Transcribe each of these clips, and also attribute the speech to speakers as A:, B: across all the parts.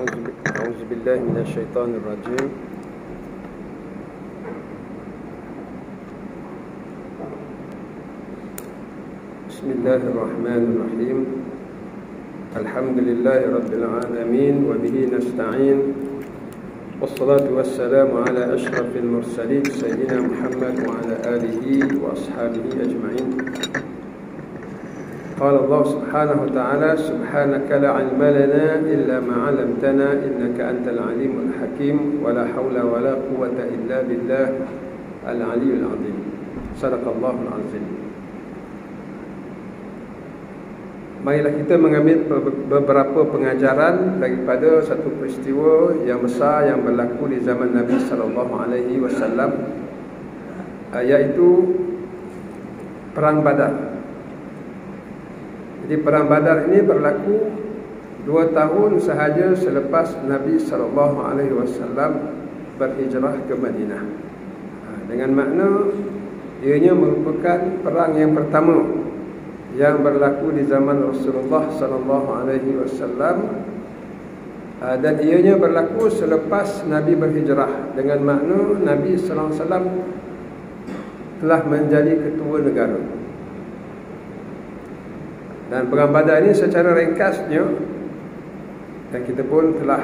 A: أعوذ بالله من الشيطان الرجيم. بسم الله الرحمن الرحيم. الحمد لله رب العالمين وبه نستعين، والصلاة والسلام على أشرف المرسلين سيدنا محمد وعلى آله وأصحابه أجمعين. قال الله سبحانه وتعالى: سبحانك لا علم لنا إلا ما علمتنا إنك أنت العليم الحكيم ولا حول ولا قوة إلا بالله العلي العظيم. صدق الله العظيم. Marilah kita mengambil beberapa pengajaran daripada satu peristiwa yang besar yang berlaku di zaman Nabi SAW, iaitu Perang Badar. Jadi Perang Badar ini berlaku 2 tahun sahaja selepas Nabi SAW berhijrah ke Madinah. Dengan makna ianya merupakan perang yang pertama yang berlaku di zaman Rasulullah SAW, dan ianya berlaku selepas Nabi berhijrah. Dengan makna Nabi SAW telah menjadi ketua negara. Dan Perang Badar ini secara ringkasnya, dan kita pun telah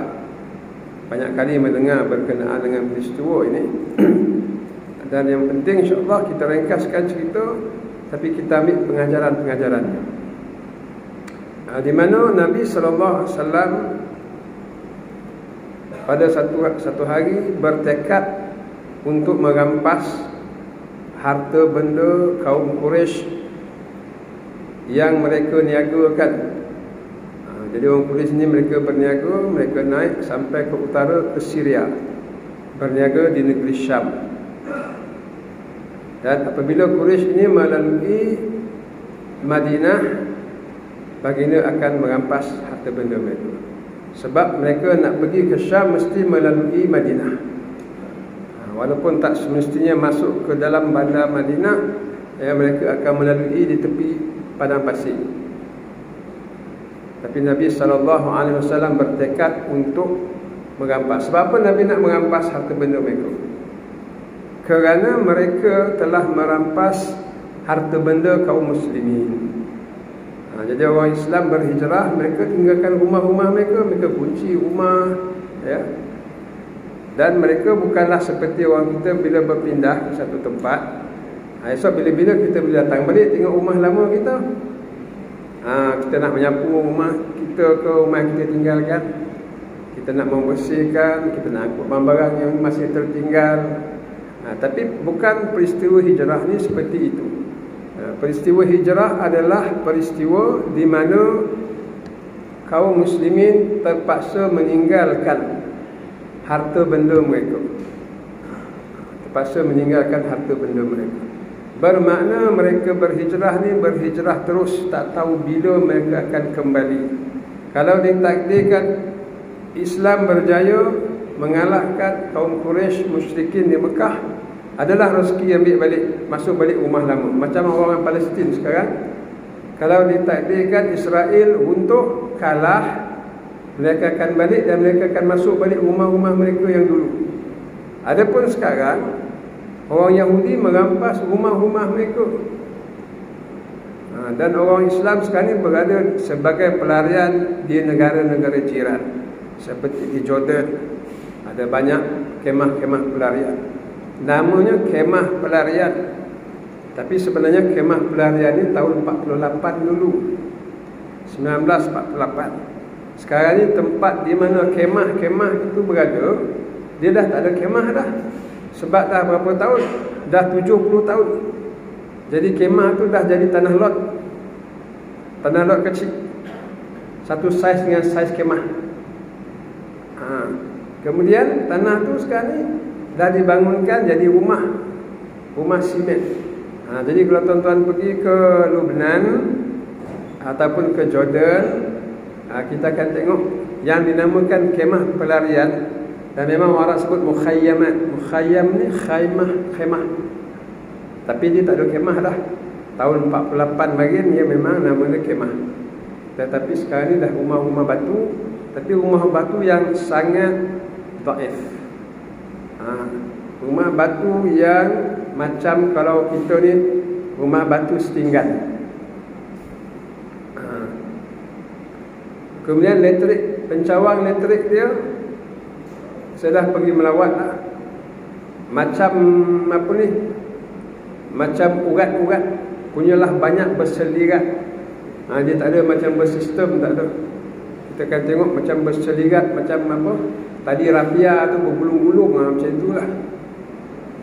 A: banyak kali mendengar berkenaan dengan peristiwa ini, dan yang penting insya-Allah kita ringkaskan cerita, tapi kita ambil pengajaran-pengajarannya. Di mana Nabi SAW pada satu hari bertekad untuk merampas harta benda kaum Quraisy yang mereka niagakan. Jadi orang Quraisy ini mereka berniaga, mereka naik sampai ke utara, ke Syria, berniaga di negeri Syam. Dan apabila Quraisy ini melalui Madinah, baginda akan merampas harta benda mereka. Sebab mereka nak pergi ke Syam mesti melalui Madinah. Walaupun tak semestinya masuk ke dalam bandar Madinah, mereka akan melalui di tepi padang pasir. Tapi Nabi SAW bertekad untuk merampas. Sebab apa Nabi nak merampas harta benda mereka? Kerana mereka telah merampas harta benda kaum muslimin. Jadi orang Islam berhijrah, mereka tinggalkan rumah-rumah mereka, mereka kunci rumah, ya. Dan mereka bukanlah seperti orang kita bila berpindah ke satu tempat. So bila-bila kita boleh datang balik tengok rumah lama kita, kita nak menyapu rumah kita ke rumah kita tinggalkan, kita nak membersihkan, kita nak angkut barang-barang yang masih tertinggal. Tapi bukan peristiwa hijrah ni seperti itu. Peristiwa hijrah adalah peristiwa di mana kaum muslimin terpaksa meninggalkan harta benda mereka. Terpaksa meninggalkan harta benda mereka. Bermakna mereka berhijrah ni berhijrah terus, tak tahu bila mereka akan kembali. Kalau ditakdirkan Islam berjaya mengalahkan kaum Quraisy musyrikin di Mekah, adalah rezeki ambil balik, masuk balik rumah lama. Macam orang Palestin sekarang, kalau ditakdirkan Israel untuk kalah, mereka akan balik dan mereka akan masuk balik rumah-rumah mereka yang dulu. Adapun sekarang orang Yahudi merampas rumah-rumah mereka, dan orang Islam sekarang ini berada sebagai pelarian di negara-negara jiran. Seperti di Jordan, ada banyak kemah-kemah pelarian. Namanya kemah pelarian, tapi sebenarnya kemah pelarian ini tahun 48 dulu, 1948. Sekarang ini tempat di mana kemah-kemah itu berada, dia dah tak ada kemah dah. Sebab dah berapa tahun? Dah 70 tahun. Jadi kemah tu dah jadi tanah lot. Tanah lot kecil, satu saiz dengan saiz kemah. Kemudian tanah tu sekarang ni dah dibangunkan jadi rumah simen. Jadi kalau tuan-tuan pergi ke Lebanon ataupun ke Jordan, kita akan tengok yang dinamakan kemah pelarian. Dan memang orang sebut mukhayyamat. Mukhayyam ni khaymah. Tapi dia tak ada kemah dah. Tahun 48 bagian dia memang namanya kemah. Tetapi sekarang ni dah rumah-rumah batu, tapi rumah batu yang sangat dhaif. Rumah batu yang macam kalau kita ni rumah batu setinggan. Kemudian elektrik, pencawang elektrik dia, saya dah pergi melawat lah. Macam apa ni, macam urat-urat, punyalah banyak berselirat. Dia tak ada macam bersistem, tak ada. Kita akan tengok macam berselirat, macam apa, tadi rapia tu bergulung-gulung, macam itulah.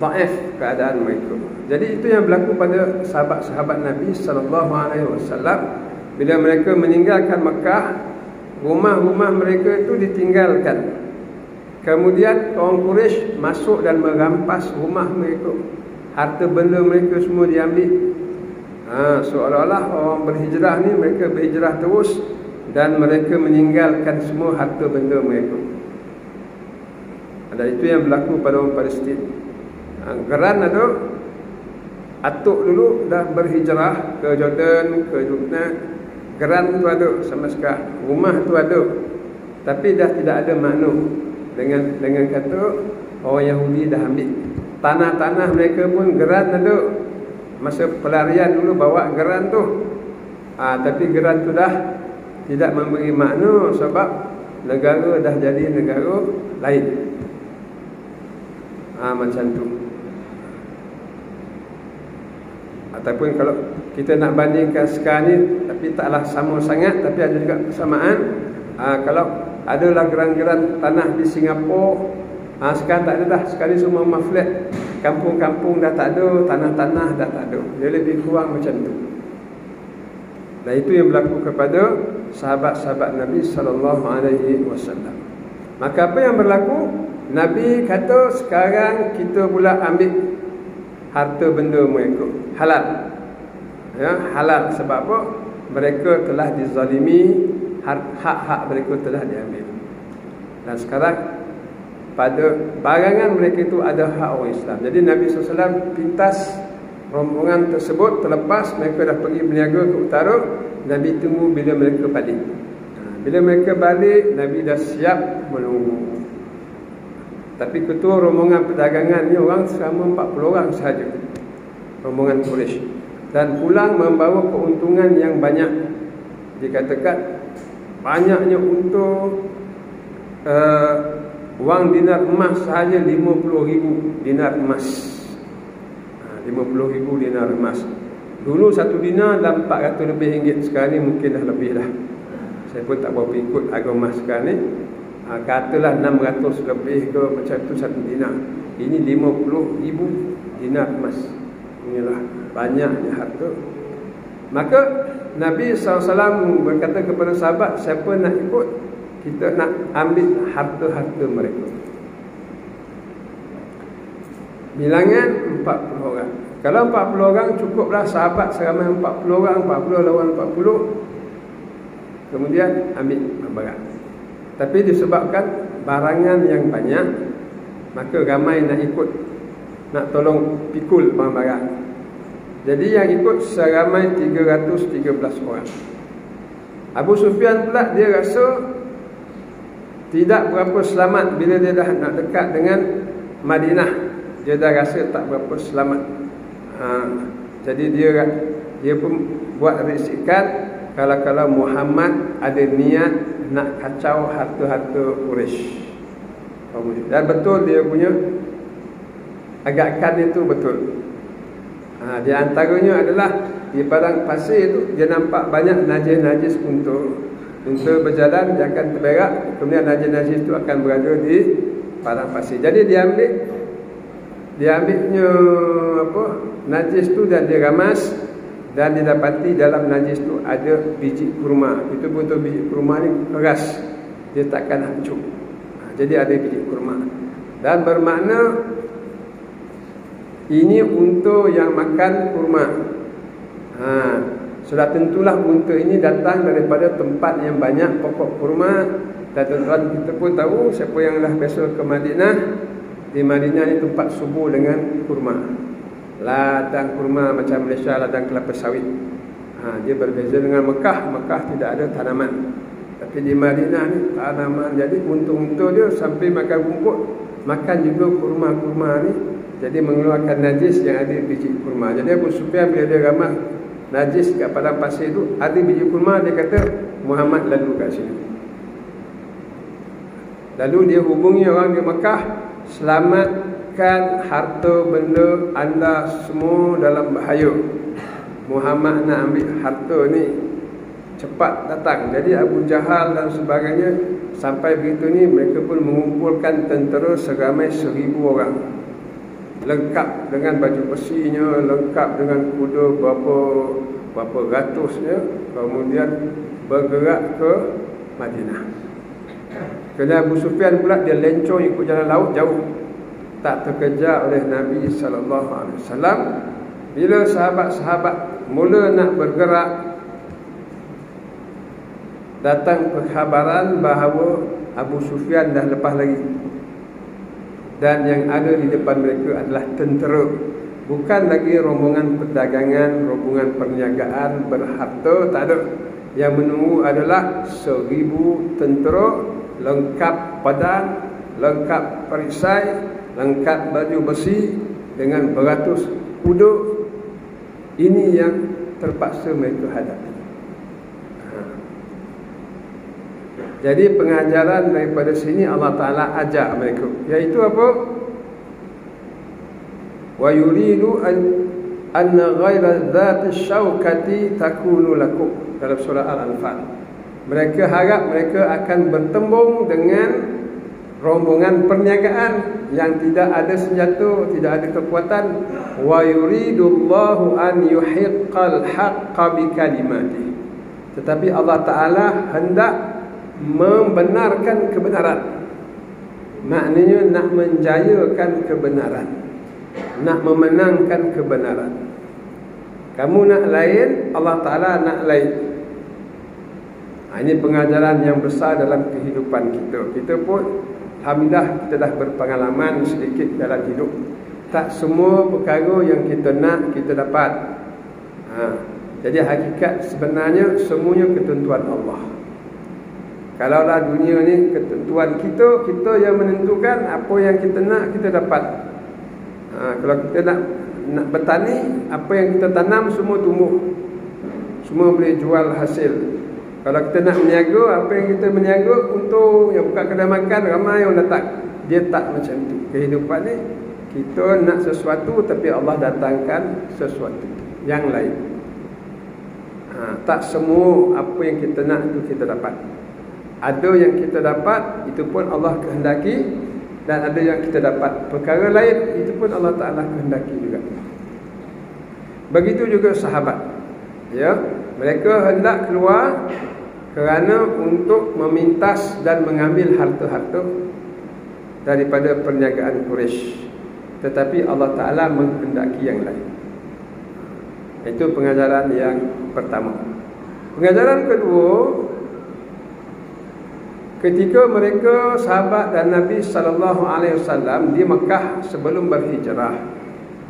A: Dhaif keadaan mereka. Jadi itu yang berlaku pada sahabat-sahabat Nabi SAW. Bila mereka meninggalkan Mekah, rumah-rumah mereka itu ditinggalkan. Kemudian kaum Quraisy masuk dan merampas rumah mereka. Harta benda mereka semua diambil. Seolah-olah orang berhijrah ni, mereka berhijrah terus dan mereka meninggalkan semua harta benda mereka. Dan itu yang berlaku pada orang Palestin. Geran ada, atuk dulu dah berhijrah ke Jordan, ke Lebanon. Geran tu ada sama sekarang, rumah tu ada, tapi dah tidak ada makna. Dengan kata orang Yahudi dah ambil tanah-tanah mereka pun. Geran ada, masa pelarian dulu bawa geran tu, tapi geran tu dah tidak memberi makna sebab negara dah jadi negara lain. Macam tu. Ataupun kalau kita nak bandingkan sekarang ni, tapi taklah sama sangat, tapi ada juga persamaan. Kalau adalah geran-geran tanah di Singapura, sekarang tak ada dah. Sekarang semua rumah flat, kampung-kampung dah tak ada, tanah-tanah dah tak ada. Dia lebih kurang macam tu. Dan itu yang berlaku kepada sahabat-sahabat Nabi SAW. Maka apa yang berlaku? Nabi kata sekarang kita pula ambil harta benda mereka, halal. Halal sebab apa? Mereka telah dizalimi, hak-hak mereka telah diambil. Dan sekarang pada barangan mereka itu ada hak orang Islam. Jadi Nabi SAW pintas rombongan tersebut, terlepas mereka dah pergi berniaga ke utara. Nabi tunggu bila mereka balik. Bila mereka balik, Nabi dah siap menunggu. Tapi ketua rombongan perdagangan ni orang selama 40 orang sahaja, rombongan Quraisy, dan pulang membawa keuntungan yang banyak. Dikatakan banyaknya untung, wang dinar emas sahaja 50,000 dinar emas. 50,000 dinar emas. Dulu satu dinar dah 400 lebih ringgit. Sekarang ni mungkin dah lebih dah. Saya pun tak berapa ikut harga emas sekarang ni. Katalah 600 lebih ke macam tu satu dinar. Ini 50,000 dinar emas. Inilah banyaknya harta. Maka Nabi SAW berkata kepada sahabat, siapa nak ikut, kita nak ambil harta-harta mereka. Bilangan 40 orang. Kalau 40 orang cukuplah, sahabat seramai 40 orang, 40 lawan 40. Kemudian ambil barang. Tapi disebabkan barangan yang banyak, maka ramai nak ikut, nak tolong pikul barang-barang. Jadi yang ikut seramai 313 orang. Abu Sufyan pula dia rasa tidak berapa selamat bila dia dah nak dekat dengan Madinah. Dia dah rasa tak berapa selamat. Jadi dia pun buat risikan, kalau Muhammad ada niat nak kacau harta-harta Quraisy. Dan betul dia punya agakkan itu betul. Di antaranya adalah di padang pasir itu dia nampak banyak najis-najis unta berjalan, dia akan terberak, kemudian najis-najis itu akan berada di padang pasir. Jadi dia ambilnya najis itu dan dia ramas, dan didapati dalam najis itu ada biji kurma. Itu betul biji kurma ni keras, dia takkan hancur. Jadi ada biji kurma, dan bermakna ini unta yang makan kurma. Sudah tentulah unta ini datang daripada tempat yang banyak pokok kurma. Dan tuan-tuan kita pun tahu, siapa yang dah biasa ke Madinah, di Madinah ni tempat subur dengan kurma. Ladang kurma macam Malaysia ladang kelapa sawit. Dia berbeza dengan Mekah. Mekah tidak ada tanaman, Tapi di Madinah ni tanaman, jadi untung-untung dia sampai makan rumput, makan juga kurma-kurma ni, jadi mengeluarkan najis yang ada biji kurma. Jadi Abu Sufyan bila dia ramah najis kat padang pasir tu, ada biji kurma, dia kata Muhammad lalu kat sini. Lalu dia hubungi orang di Mekah, selamatkan harta benda anda semua dalam bahaya. Muhammad nak ambil harta ni, cepat datang. Jadi Abu Jahal dan sebagainya sampai begitu ni, mereka pun mengumpulkan tentera seramai 1000 orang, lengkap dengan baju besinya, lengkap dengan kuda berapa ratusnya, kemudian bergerak ke Madinah. Kerana Abu Sufyan pula dia lencong ikut jalan laut jauh, tak terkejar oleh Nabi SAW. Bila sahabat-sahabat mula nak bergerak, datang perkhabaran bahawa Abu Sufyan dah lepas lagi, dan yang ada di depan mereka adalah tentera, bukan lagi rombongan perdagangan, rombongan perniagaan berharta, tak ada. Yang menunggu adalah 1000 tentera, lengkap pedang, lengkap perisai, lengkap baju besi, dengan beratus kuda. Ini yang terpaksa mereka hadapi. Jadi pengajaran daripada sini Allah Ta'ala ajak mereka, iaitu apa? Wa yuridu anna ghaira dhati syaukati takunu lakum, dalam surah Al-Anfal. Mereka harap mereka akan bertembung dengan rombongan perniagaan yang tidak ada senjata, tidak ada kekuatan. Wa yuridullahu an yuhiqqal haqqa bikalimatihi. Tetapi Allah Ta'ala hendak membenarkan kebenaran. Maknanya nak menjayakan kebenaran, nak memenangkan kebenaran. Kamu nak lain, Allah Ta'ala nak lain. Ini pengajaran yang besar dalam kehidupan kita. Kita pun alhamdulillah kita dah berpengalaman sedikit dalam hidup. Tak semua perkara yang kita nak kita dapat. Jadi hakikat sebenarnya semuanya ketentuan Allah. Kalaulah dunia ni ketentuan kita, kita yang menentukan apa yang kita nak kita dapat. Kalau kita nak bertani, apa yang kita tanam semua tumbuh, semua boleh jual hasil. Kalau kita nak meniaga, apa yang kita meniaga, untung yang buka kedai makan ramai yang datang. Dia tak macam tu. Kehidupan ni kita nak sesuatu, tapi Allah datangkan sesuatu yang lain. Tak semua apa yang kita nak itu kita dapat. Ada yang kita dapat, itu pun Allah kehendaki, dan ada yang kita dapat perkara lain, itu pun Allah Ta'ala kehendaki juga. Begitu juga sahabat, ya, mereka hendak keluar kerana untuk memintas dan mengambil harta-harta daripada perniagaan Quraisy, tetapi Allah Ta'ala menghendaki yang lain. Itu pengajaran yang pertama. Pengajaran kedua, ketika mereka sahabat dan Nabi SAW di Mekah sebelum berhijrah,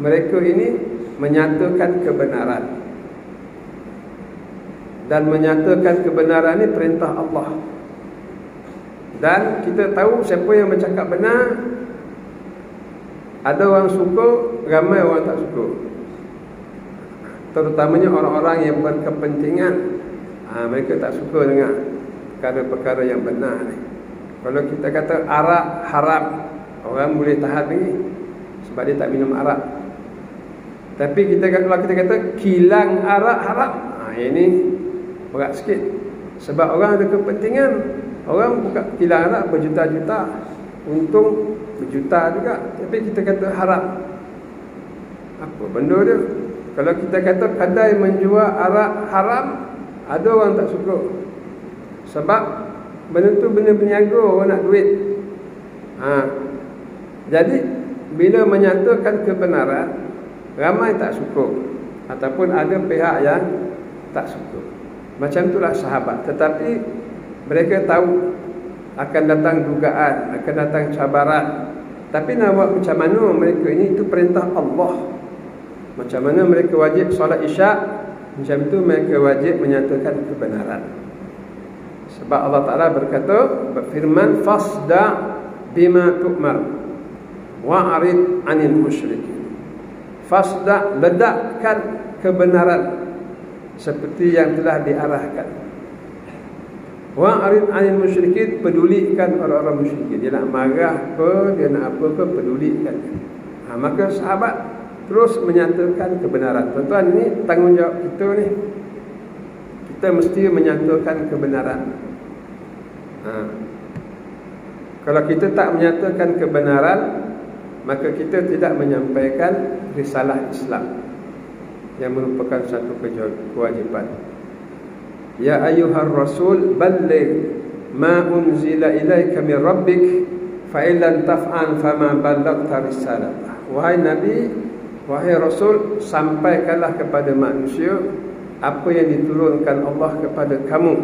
A: mereka ini menyatakan kebenaran. Dan menyatakan kebenaran ini perintah Allah. Dan kita tahu siapa yang bercakap benar. Ada orang suka, ramai orang tak suka. Terutamanya orang-orang yang berkepentingan. Mereka tak suka dengar perkara-perkara yang benar ni. Kalau kita kata arak haram, orang boleh tahan lagi sebab dia tak minum arak. Tapi kalau kita kata kilang arak haram, ini berat sikit. Sebab orang ada kepentingan. Orang buka kilang arak berjuta-juta, untung berjuta juga. Tapi kita kata haram, apa benda dia? Kalau kita kata kedai menjual arak haram, ada orang tak suka. Sebab benda tu benda berniaga, orang nak duit. Jadi bila menyatakan kebenaran, ramai tak suka, ataupun ada pihak yang tak suka. Macam itulah sahabat. Tetapi mereka tahu akan datang dugaan, akan datang cabaran. Tapi nak buat macam mana mereka ini, itu perintah Allah. Macam mana mereka wajib solat isyak, macam itu mereka wajib menyatakan kebenaran. Sebab Allah Ta'ala berfirman, fasda' bima tu'mar wa'arid 'anil musyrikin. Fasda', ledakkan kebenaran seperti yang telah diarahkan. Wa'arid 'anil musyrikin, pedulikan orang-orang musyrikin. Dia nak marah ke, dia nak apa ke, pedulikan. Maka sahabat terus menyatakan kebenaran. Tuan-tuan, ini tanggungjawab kita ni. Kita mesti menyatakan kebenaran. Kalau kita tak menyatakan kebenaran, maka kita tidak menyampaikan risalah Islam yang merupakan satu kewajiban. Ya ayyuhar rasul balligh ma unzila ilaika min rabbik fa illam taf'al fama ballaghta risalatah. Wahai Nabi, wahai Rasul, sampaikanlah kepada manusia apa yang diturunkan Allah kepada kamu.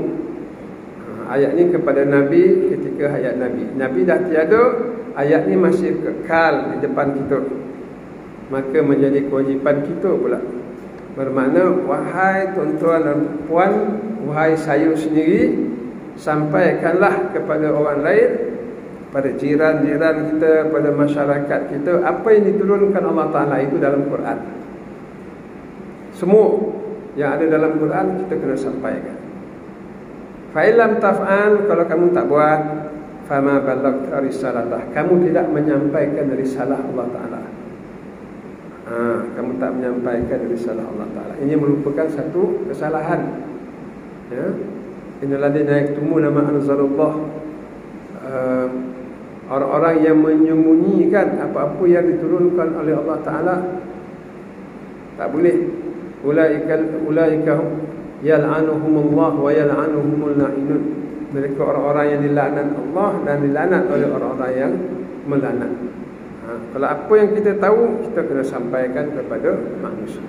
A: Ayat ini kepada Nabi ketika hayat Nabi. Nabi dah tiada, ayat ini masih kekal di depan kita. Maka menjadi kewajipan kita pula. Bermakna, wahai tuan-tuan dan puan, wahai saya sendiri, sampaikanlah kepada orang lain, pada jiran-jiran kita, pada masyarakat kita, apa yang diturunkan Allah Ta'ala itu dalam Quran. Semua yang ada dalam Quran kita kena sampaikan. Fa'ilam taf'al, kalau kamu tak buat, fama ballaghta risalatah, kamu tidak menyampaikan risalah Allah Ta'ala. Kamu tak menyampaikan risalah Allah Ta'ala. Ini merupakan satu kesalahan. Ya, innalladzina yaktumuna ma anzalallah, orang-orang yang menyembunyikan apa-apa yang diturunkan oleh Allah Ta'ala, tak boleh. Ulaika yal'anuhumullah wa yal'anuhumul la'inun. Mereka orang-orang yang dilaknat Allah dan dilaknat oleh orang-orang yang melaknat. Kalau apa yang kita tahu, kita kena sampaikan kepada manusia.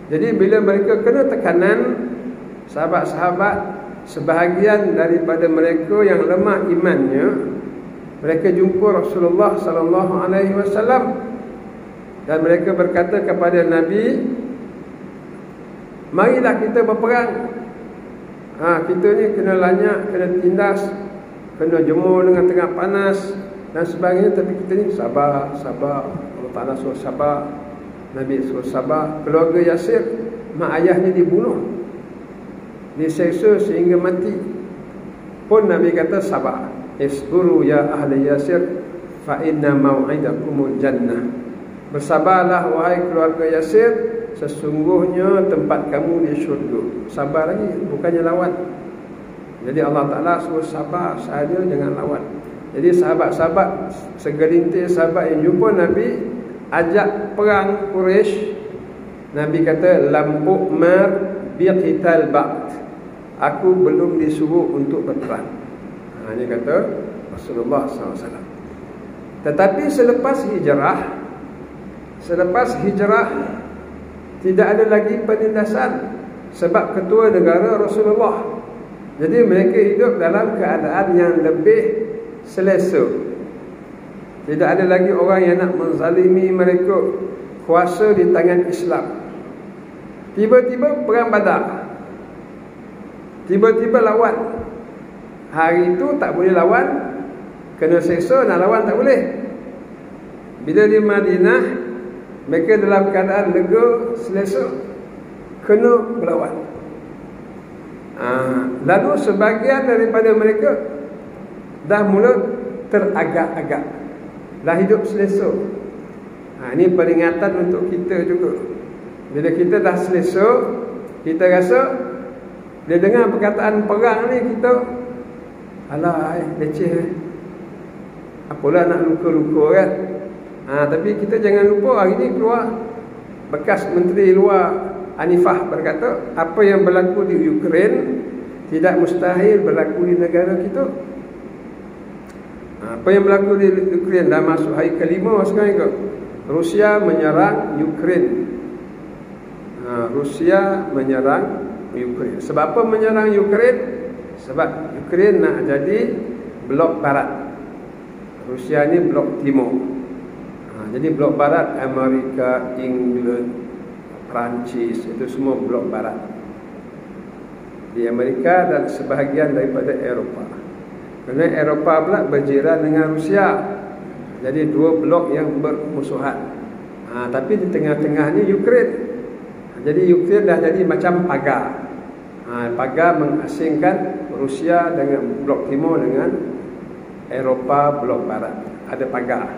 A: Jadi bila mereka kena tekanan, sahabat-sahabat, sebahagian daripada mereka yang lemah imannya, mereka jumpa Rasulullah sallallahu alaihi wasallam dan mereka berkata kepada Nabi, marilah kita berperang. Kita ni kena lanyak, kena tindas, kena jemur dengan tengah panas dan sebagainya, tapi kita ni sabar. Allah Ta'ala suruh sabar, Nabi suruh sabar. Keluarga Yasir, mak ayahnya dibunuh, diseksa sehingga mati, pun Nabi kata sabar. Isburu ya ahli Yasir fa inna mau'idakumul jannah. Bersabarlah wahai keluarga Yasir, sesungguhnya tempat kamu di syurga. Sabar lagi, bukannya lawan. Jadi Allah Ta'ala suruh sabar sahaja, jangan lawan. Jadi sahabat-sahabat, segelintir sahabat yang jumpa Nabi ajak perang Quraisy, Nabi kata, lam u'mar biqital ba'd, aku belum disuruh untuk berperang. Ini kata Rasulullah SAW. Tetapi selepas hijrah tidak ada lagi penindasan, sebab ketua negara Rasulullah. Jadi mereka hidup dalam keadaan yang lebih selesa. Tidak ada lagi orang yang nak menzalimi mereka. Kuasa di tangan Islam. Tiba-tiba perang Badar, tiba-tiba lawan. Hari itu tak boleh lawan, kena seksa, nak lawan tak boleh. Bila di Madinah, mereka dalam keadaan lega, selesa, kena berlawan. Lalu sebahagian daripada mereka dah mula teragak-agak, dah hidup selesa. Ini peringatan untuk kita juga. Bila kita dah selesa, kita rasa, bila dengar perkataan perang ni, kita alah, leceh, apalah nak luka-luka kan. Tapi kita jangan lupa, hari ni keluar bekas Menteri Luar Hanifah berkata, apa yang berlaku di Ukraine tidak mustahil berlaku di negara kita. Apa yang berlaku di Ukraine dah masuk hari kelima sekarang ke. Rusia menyerang Ukraine. Rusia menyerang Ukraine. Sebab apa menyerang Ukraine? Sebab Ukraine nak jadi blok barat, Rusia ni blok timur. Jadi blok barat, Amerika, England, Perancis, itu semua blok barat. di Amerika dan sebahagian daripada Eropah. Kerana Eropah pula berjiran dengan Rusia. Jadi dua blok yang bermusuhan. Tapi di tengah-tengah ni Ukraine. Jadi Ukraine dah jadi macam pagar. Pagar mengasingkan Rusia dengan blok timur dengan Eropah blok barat. Ada pagar.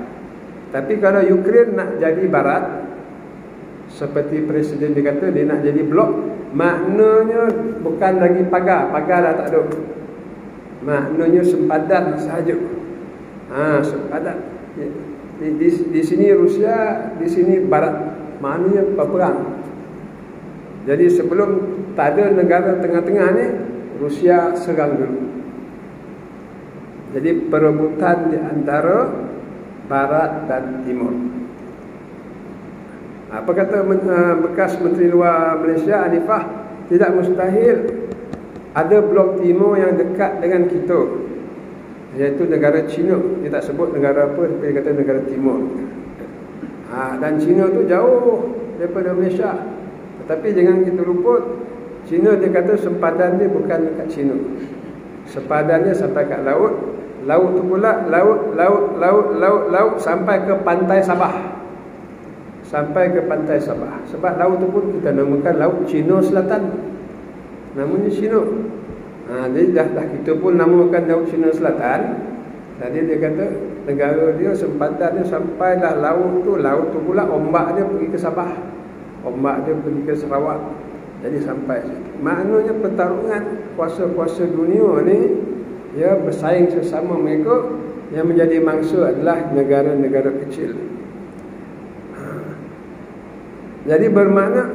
A: Tapi kalau Ukraine nak jadi barat, seperti Presiden dia kata dia nak jadi blok, maknanya bukan lagi pagar. Pagar dah tak ada. Maknanya sempadan sahaja. Sempadan. Di sini Rusia, di sini barat. Maknanya berperang. Jadi sebelum tak ada negara tengah-tengah ni, Rusia serang dulu. Jadi perebutan di antara barat dan timur. Apa kata bekas Menteri Luar Malaysia Anifah, tidak mustahil ada blok timur yang dekat dengan kita, iaitu negara China. Dia tak sebut negara apa, tapi dia kata negara timur. Dan China tu jauh daripada Malaysia. Tetapi jangan kita lupa, China dia kata sempadan dia bukan dekat China. Sempadannya sampai kat laut. Laut tu pula laut sampai ke pantai Sabah. Sampai ke pantai Sabah. Sebab laut tu pun kita namakan Laut Cina Selatan. Namanya Cina. Jadi dah kita pun namakan Laut Cina Selatan. Jadi dia kata negara dia sempadan dia sampai dah laut tu pula ombak dia pergi ke Sabah. Ombak dia pergi ke Sarawak. Jadi sampai situ. Maknanya pertarungan kuasa-kuasa dunia ni, ya, bersaing sesama mereka. Yang menjadi mangsa adalah negara-negara kecil. Jadi bermakna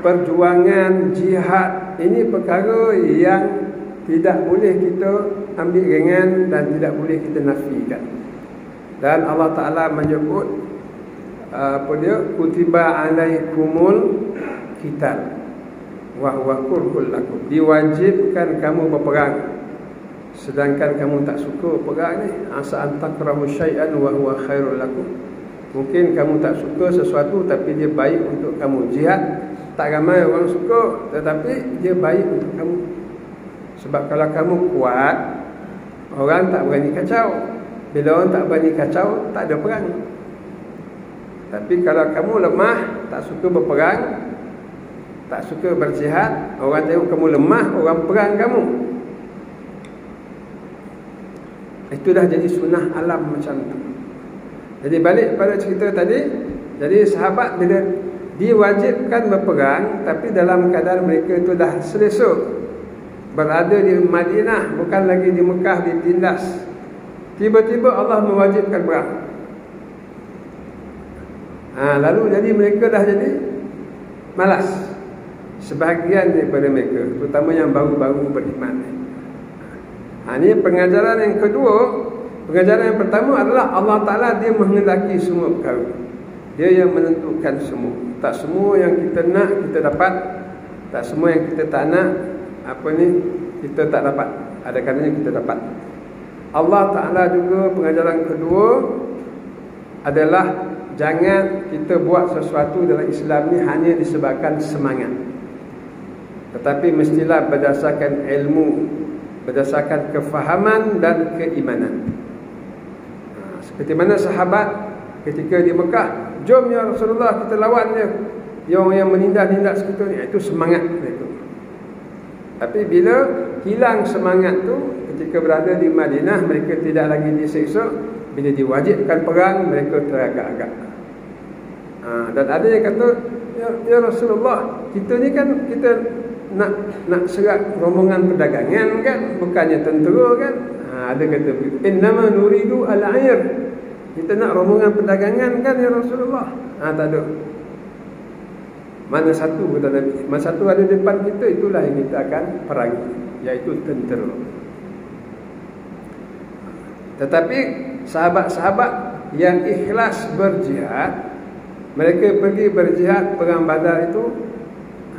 A: perjuangan jihad ini perkara yang tidak boleh kita ambil ringan dan tidak boleh kita nafikan. Dan Allah Ta'ala menyebut kutiba alaikumul qital wa huwa kurhul lakum. Diwajibkan kamu berperang, sedangkan kamu tak suka perang ni. Asa an takrahu syai'an wa huwa khairul lakum. Mungkin kamu tak suka sesuatu tapi dia baik untuk kamu. Jihad tak ramai orang suka, tetapi dia baik untuk kamu. Sebab kalau kamu kuat, orang tak berani kacau. Bila orang tak berani kacau, tak ada perang. Tapi kalau kamu lemah, tak suka berperang, tak suka berjihad, orang tengok kamu lemah, orang perang kamu. Itu dah jadi sunnah alam macam tu. Jadi balik pada cerita tadi, jadi sahabat bila diwajibkan berperang, tapi dalam keadaan mereka itu dah selesa, berada di Madinah, bukan lagi di Mekah ditindas. Tiba-tiba Allah mewajibkan perang. Lalu jadi mereka dah jadi malas. Sebahagian daripada mereka, terutama yang baru-baru beriman. Ini pengajaran yang kedua. Pengajaran yang pertama adalah Allah Ta'ala dia menghendaki semua perkara. Dia yang menentukan semua. Tak semua yang kita nak kita dapat. Tak semua yang kita tak nak kita tak dapat. Ada kalanya kita dapat. Allah Ta'ala juga pengajaran kedua adalah jangan kita buat sesuatu dalam Islam ni hanya disebabkan semangat, tetapi mestilah berdasarkan ilmu, berdasarkan kefahaman dan keimanan. Seperti mana sahabat ketika di Mekah, jom ya Rasulullah kita lawan dia, yang menindas-nindas kita ni, itu semangat mereka. Tapi bila hilang semangat tu, ketika berada di Madinah, mereka tidak lagi diseksa. Bila diwajibkan perang, mereka teragak-agak. Dan ada yang kata, ya Rasulullah, kita ni kan kita nak serang rombongan perdagangan kan, bukannya tentera kan. Ada kata, innama nuridu al-air, kita nak rombongan perdagangan kan ya Rasulullah. Tak ada. Mana satu kata Nabi, mana satu ada depan kita, itulah yang kita akan perangi, iaitu tentera. Tetapi sahabat-sahabat yang ikhlas berjihad, mereka pergi berjihad perang Badar itu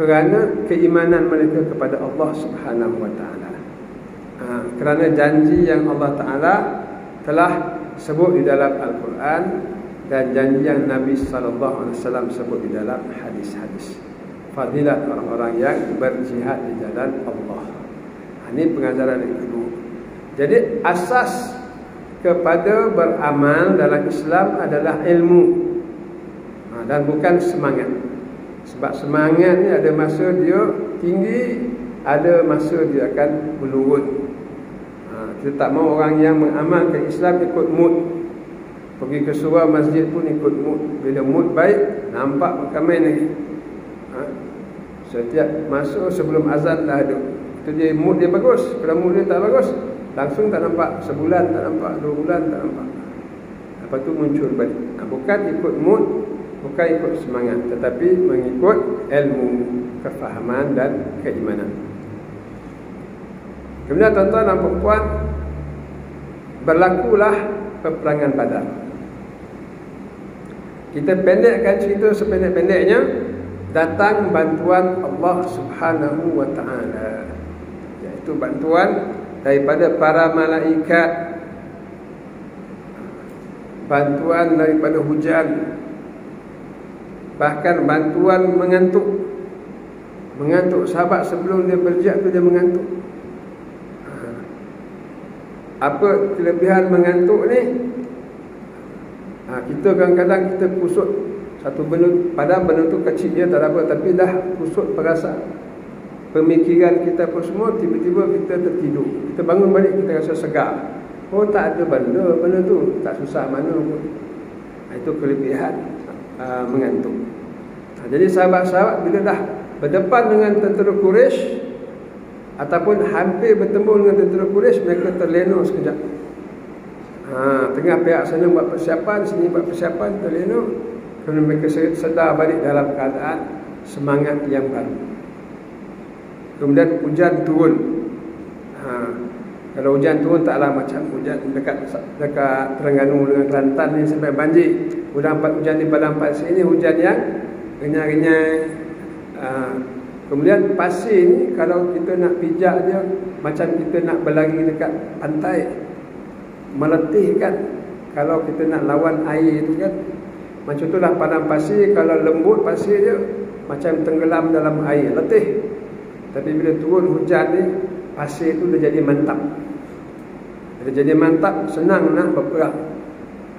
A: kerana keimanan mereka kepada Allah Subhanahu wa taala. Kerana janji yang Allah Taala telah sebut di dalam Al-Quran dan janji yang Nabi sallallahu alaihi wasallam sebut di dalam hadis-hadis. fadilat orang-orang yang berjihad di jalan Allah. Ini pengajaran yang kedua. Jadi asas kepada beramal dalam Islam adalah ilmu, dan bukan semangat. Sebab semangat ni ada masa dia tinggi, ada masa dia akan menurun. Kita tak mahu orang yang mengamalkan Islam ikut mood. Pergi ke surau masjid pun ikut mood. Bila mood baik, nampak ramai lagi. Setiap masa sebelum azan dah ada. Itu dia mood dia bagus. Kalau mood dia tak bagus, langsung tak nampak. Sebulan tak nampak, 2 bulan tak nampak. Lepas tu muncul balik. Bukan ikut mood, bukan ikut semangat, tetapi mengikut ilmu, kefahaman dan keimanan. Kemudian tuan-tuan dan puan-puan, berlakulah peperangan Badar. Kita pendekkan cerita sependek-pendeknya. Datang bantuan Allah Subhanahu wa ta'ala, iaitu bantuan daripada para malaikat, bantuan daripada hujan, bahkan bantuan mengantuk. Sahabat sebelum dia berjihad tu dia mengantuk. Apa kelebihan mengantuk ni? Kita kadang-kadang kita kusut satu benda, padahal benda tu kecil dia tak ada apa, tapi dah kusut perasaan, pemikiran kita pun semua. Tiba-tiba kita tertidur, kita bangun balik kita rasa segar. Oh, tak ada benda tu tak susah mana pun. Itu kelebihan mengantuk. Jadi sahabat-sahabat bila dah berdepan dengan tentera Quraisy ataupun hampir bertemu dengan tentera Quraisy, mereka terlena sekejap. Tengah pihak sana buat persiapan, sini buat persiapan, terlena. Kerana mereka sedar balik dalam keadaan semangat yang baru. Kemudian hujan turun. Kalau hujan turun taklah macam hujan dekat Terengganu dengan Kelantan ni sampai banjir. Hujan di Padang Pasir ni hujan yang renyai-renyai. Kemudian pasir ni kalau kita nak pijak dia macam kita nak berlari dekat pantai, meletihkan. Kalau kita nak lawan air tu kan, macam itulah padang pasir. Kalau lembut pasir dia macam tenggelam dalam air, letih. Tapi bila turun hujan ni, pasir tu dah jadi mantap. Dia jadi mantap, senang nak berperang.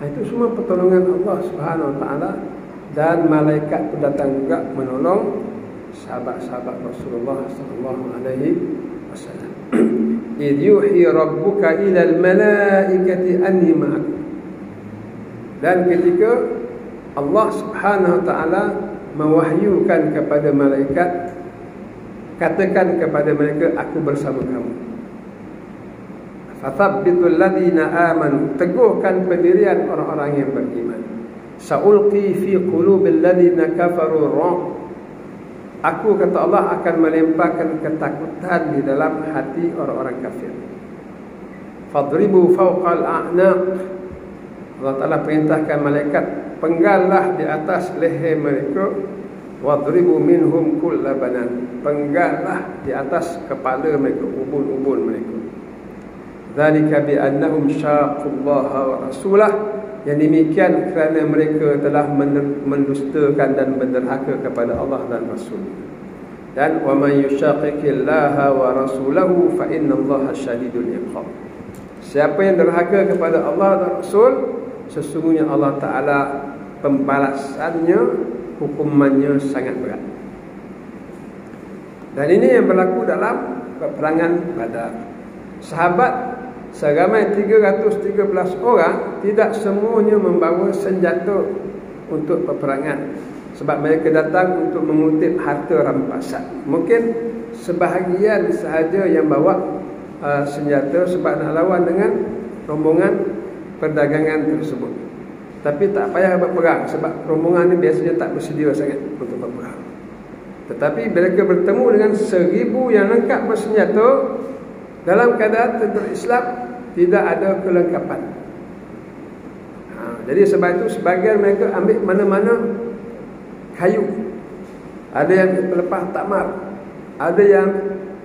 A: Itu semua pertolongan Allah Subhanahu Wa Taala, dan malaikat pun datang juga menolong sahabat-sahabat Rasulullah sallallahu alaihi wasallam. Idh yuhi rabbuka ilal malaikati anni ma'akum. Dan ketika Allah Subhanahu Wa Taala mewahyukan kepada malaikat, katakan kepada mereka, aku bersama kamu. Fathabbitul ladina amanu, teguhkan pendirian orang-orang yang beriman. Sa'ulqi fi qulubil ladina kafaru ra', aku kata Allah akan melemparkan ketakutan di dalam hati orang-orang kafir. Fadribu fawqal a'naq, Allah Ta'ala perintahkan malaikat, penggallah di atas leher mereka. Wadribu minhum kulla banan, penggallah di atas kepala mereka, ubun-ubun mereka. Dzalika bi annahum syaqullaha wa rasulah, yang demikian kerana mereka telah mendustakan dan menderhaka kepada Allah dan Rasul. Dan wa man yushaqiqillaha wa rasulahu fa innallaha syadidul iqab. Siapa yang derhaka kepada Allah dan Rasul, sesungguhnya Allah Ta'ala pembalasannya, hukumannya sangat berat. Dan ini yang berlaku dalam peperangan Badar. Sahabat seramai 313 orang, tidak semuanya membawa senjata untuk peperangan, sebab mereka datang untuk mengutip harta rampasan. Mungkin sebahagian sahaja yang bawa senjata sebab nak lawan dengan rombongan perdagangan tersebut. Tapi tak payah berperang, sebab rombongan ni biasanya tak bersedia sangat untuk berperang. Tetapi mereka bertemu dengan 1000 yang lengkap bersenjata, dalam keadaan tentera Islam tidak ada kelengkapan. Jadi sebab itu sebagian mereka ambil mana-mana kayu. Ada yang lepas takmar, ada yang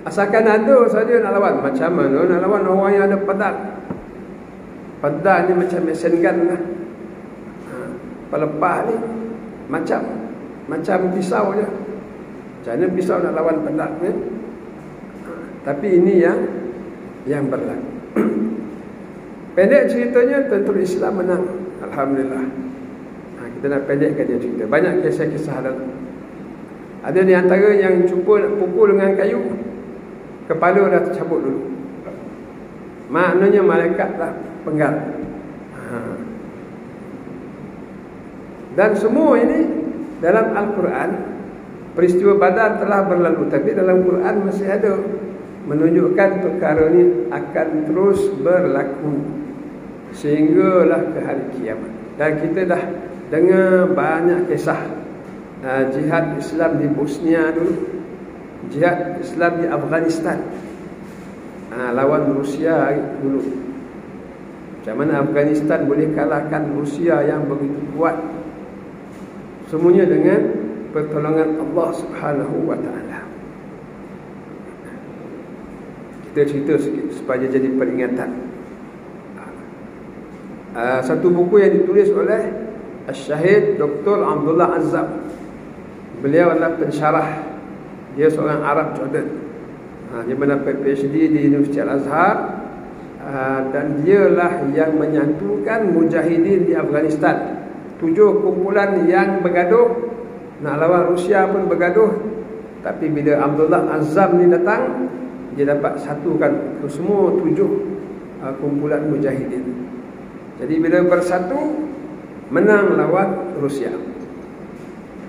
A: asalkan ada saja nak lawan. Macam mana nak lawan orang yang ada pedang? Pedang ni macam mesin gun lah. Pelepah ni macam pisau je. China pisau nak lawan pedang kan? Tapi ini yang berlaku. Pendek ceritanya, tentu Islam menang, alhamdulillah. Kita nak pendekkan dia cerita. Banyak kisah-kisah dalam. Ada di antara yang cuba nak pukul dengan kayu, kepala dah tercabut dulu. Maknanya malaikat dah penggal. Dan semua ini dalam Al-Quran, peristiwa Badar telah berlalu, tapi dalam Quran masih ada, menunjukkan perkara ini akan terus berlaku sehinggalah ke hari kiamat. Dan kita dah dengar banyak kisah jihad Islam di Bosnia dulu, jihad Islam di Afghanistan, lawan Rusia dulu. Macam mana Afghanistan boleh kalahkan Rusia yang begitu kuat? Semuanya dengan pertolongan Allah Subhanahu wa taala. Kita cerita sikit supaya jadi peringatan. Satu buku yang ditulis oleh Syahid Dr. Abdullah Azzam. Beliau adalah pensyarah. Dia seorang Arab Jordan. Dia mendapat PhD di Universiti Al-Azhar. Dan dialah yang menyatukan mujahidin di Afghanistan. 7 kumpulan yang bergaduh, nak lawan Rusia pun bergaduh. Tapi bila Abdullah Azzam ni datang, dia dapat satukan semua 7 kumpulan mujahidin. Jadi bila bersatu, menang lawan Rusia.